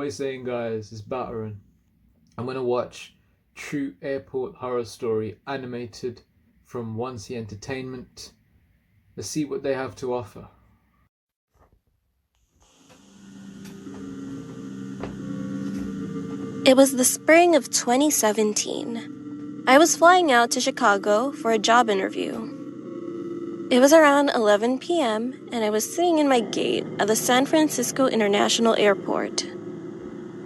we saying, guys? It's Batteren. I'm gonna watch True Airport Horror Story animated from 1C Entertainment. Let's see what they have to offer. It was the spring of 2017. I was flying out to Chicago for a job interview. It was around 11 p.m., and I was sitting in my gate at the San Francisco International Airport.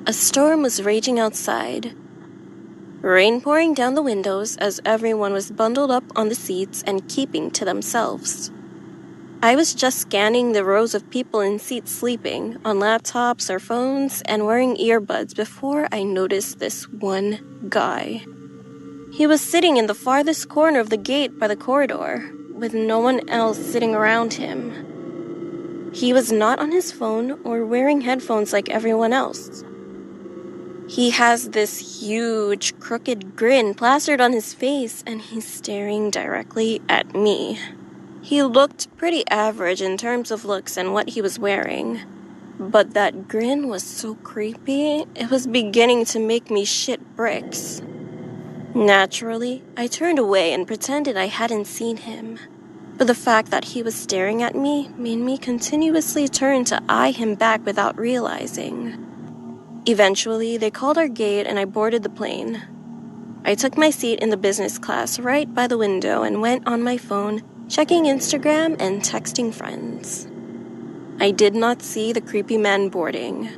A storm was raging outside, rain pouring down the windows as everyone was bundled up on the seats and keeping to themselves. I was just scanning the rows of people in seats sleeping, on laptops or phones, and wearing earbuds before I noticed this one guy. He was sitting in the farthest corner of the gate by the corridor, with no one else sitting around him. He was not on his phone or wearing headphones like everyone else. He has this huge, crooked grin plastered on his face, and he's staring directly at me. He looked pretty average in terms of looks and what he was wearing. But that grin was so creepy, it was beginning to make me shit bricks. Naturally, I turned away and pretended I hadn't seen him. But the fact that he was staring at me made me continuously turn to eye him back without realizing. Eventually, they called our gate and I boarded the plane. I took my seat in the business class right by the window and went on my phone, checking Instagram and texting friends. I did not see the creepy man boarding.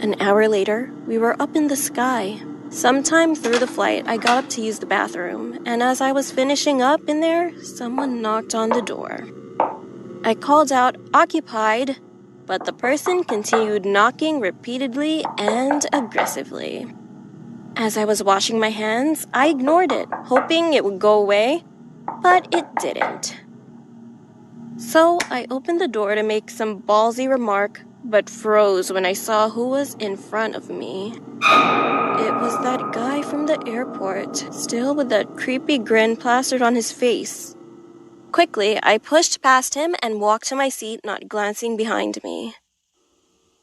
An hour later, we were up in the sky. Sometime through the flight, I got up to use the bathroom, and as I was finishing up in there, someone knocked on the door. I called out, "Occupied," but the person continued knocking repeatedly and aggressively. As I was washing my hands, I ignored it, hoping it would go away, but it didn't. So I opened the door to make some ballsy remark, but froze when I saw who was in front of me. It was that guy from the airport, still with that creepy grin plastered on his face. Quickly, I pushed past him and walked to my seat, not glancing behind me.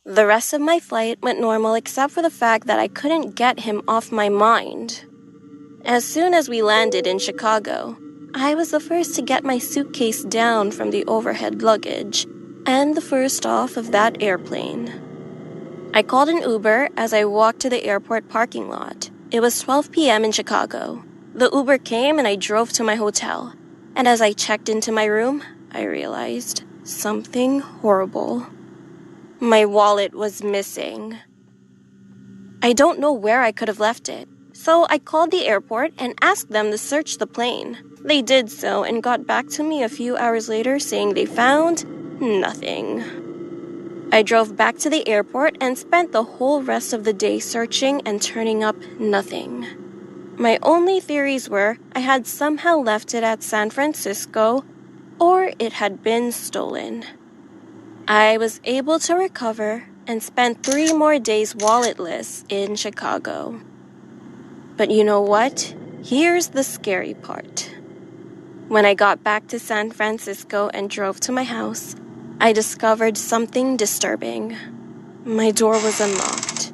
The rest of my flight went normal except for the fact that I couldn't get him off my mind. As soon as we landed in Chicago, I was the first to get my suitcase down from the overhead luggage, and the first off of that airplane. I called an Uber as I walked to the airport parking lot. It was 12 p.m. in Chicago. The Uber came and I drove to my hotel. And as I checked into my room, I realized something horrible. My wallet was missing. I don't know where I could have left it, so I called the airport and asked them to search the plane. They did so and got back to me a few hours later saying they found nothing. I drove back to the airport and spent the whole rest of the day searching and turning up nothing. My only theories were I had somehow left it at San Francisco or it had been stolen. I was able to recover and spent 3 more days walletless in Chicago. But you know what? Here's the scary part. When I got back to San Francisco and drove to my house, I discovered something disturbing. My door was unlocked,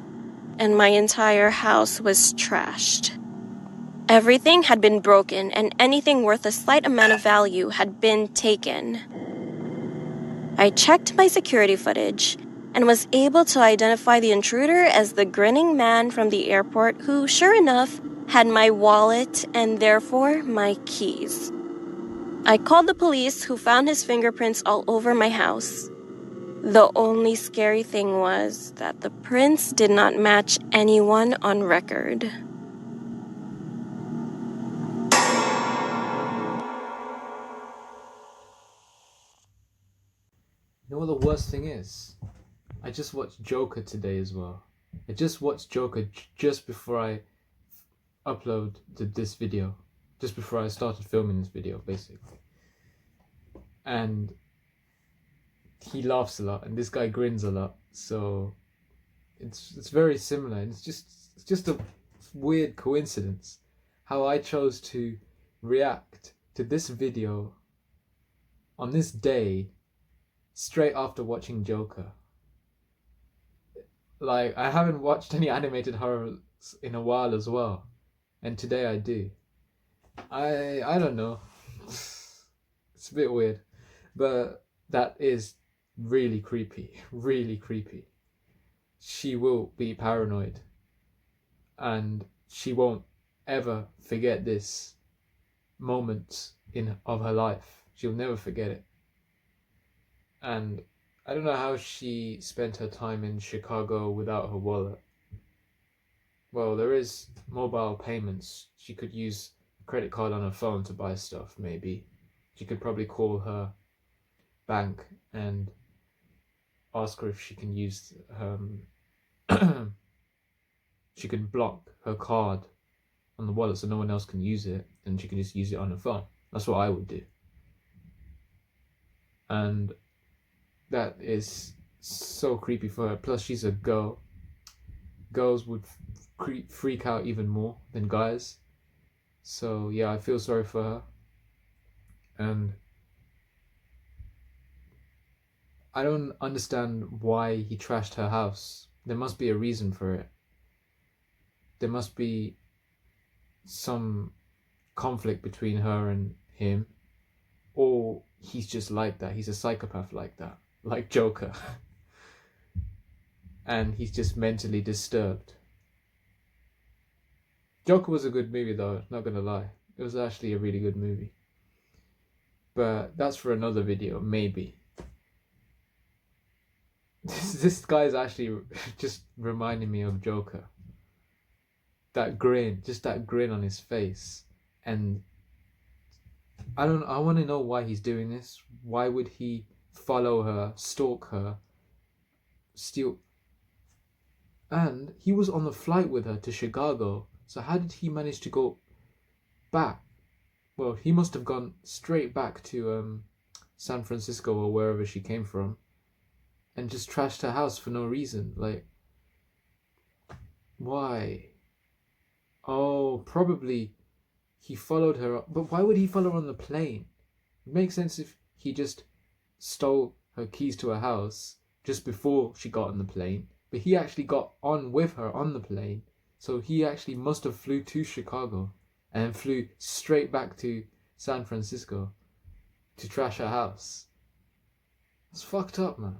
and my entire house was trashed. Everything had been broken, and anything worth a slight amount of value had been taken. I checked my security footage and was able to identify the intruder as the grinning man from the airport who, sure enough, had my wallet and therefore my keys. I called the police, who found his fingerprints all over my house. The only scary thing was that the prints did not match anyone on record. You know what the worst thing is? I just watched Joker today as well. I just watched Joker just before I uploaded this video. Just before I started filming this video, basically. And he laughs a lot, and this guy grins a lot. So it's very similar, and it's just a weird coincidence how I chose to react to this video on this day straight after watching Joker. Like, I haven't watched any animated horrors in a while as well, and today I do. I don't know. It's a bit weird, but that is really creepy. Really creepy. She will be paranoid, and she won't ever forget this moment in of her life. She'll never forget it. And I don't know how she spent her time in Chicago without her wallet. Well, there is mobile payments. She could use a credit card on her phone to buy stuff, maybe. She could probably call her bank and ask her if she can use she can block her card on the wallet so no one else can use it, and she can just use it on her phone. That's what I would do. And that is so creepy for her. Plus, she's a girl. Girls would freak out even more than guys. So yeah, I feel sorry for her. And I don't understand why he trashed her house. There must be a reason for it. There must be some conflict between her and him, or he's just like that. He's a psychopath like that, like Joker. And he's just mentally disturbed. Joker was a good movie though, not gonna lie. It was actually a really good movie. But that's for another video, maybe. This guy's actually just reminding me of Joker. That grin, just that grin on his face. And I want to know why he's doing this. Why would he follow her, stalk her, steal? And he was on the flight with her to Chicago. So how did he manage to go back? Well, he must have gone straight back to San Francisco or wherever she came from, and just trashed her house for no reason. Like, why? Oh, probably he followed her. But why would he follow her on the plane? It makes sense if he just stole her keys to her house just before she got on the plane. But he actually got on with her on the plane. So he actually must have flew to Chicago and flew straight back to San Francisco to trash her house. That's fucked up, man.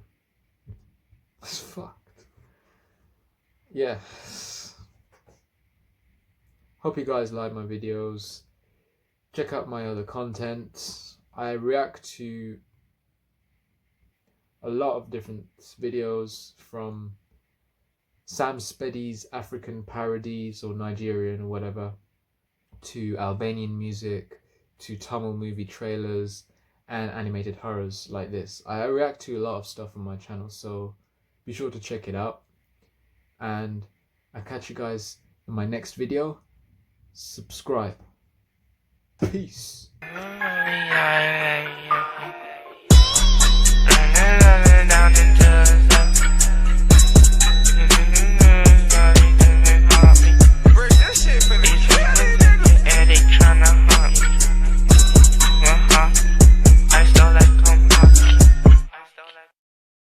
That's fucked. Yeah. Hope you guys like my videos. Check out my other content. I react to a lot of different videos, from Sam Speddy's African parodies or Nigerian or whatever, to Albanian music, to Tamil movie trailers, and animated horrors like this. I react to a lot of stuff on my channel, so be sure to check it out. And I'll catch you guys in my next video. Subscribe. Peace.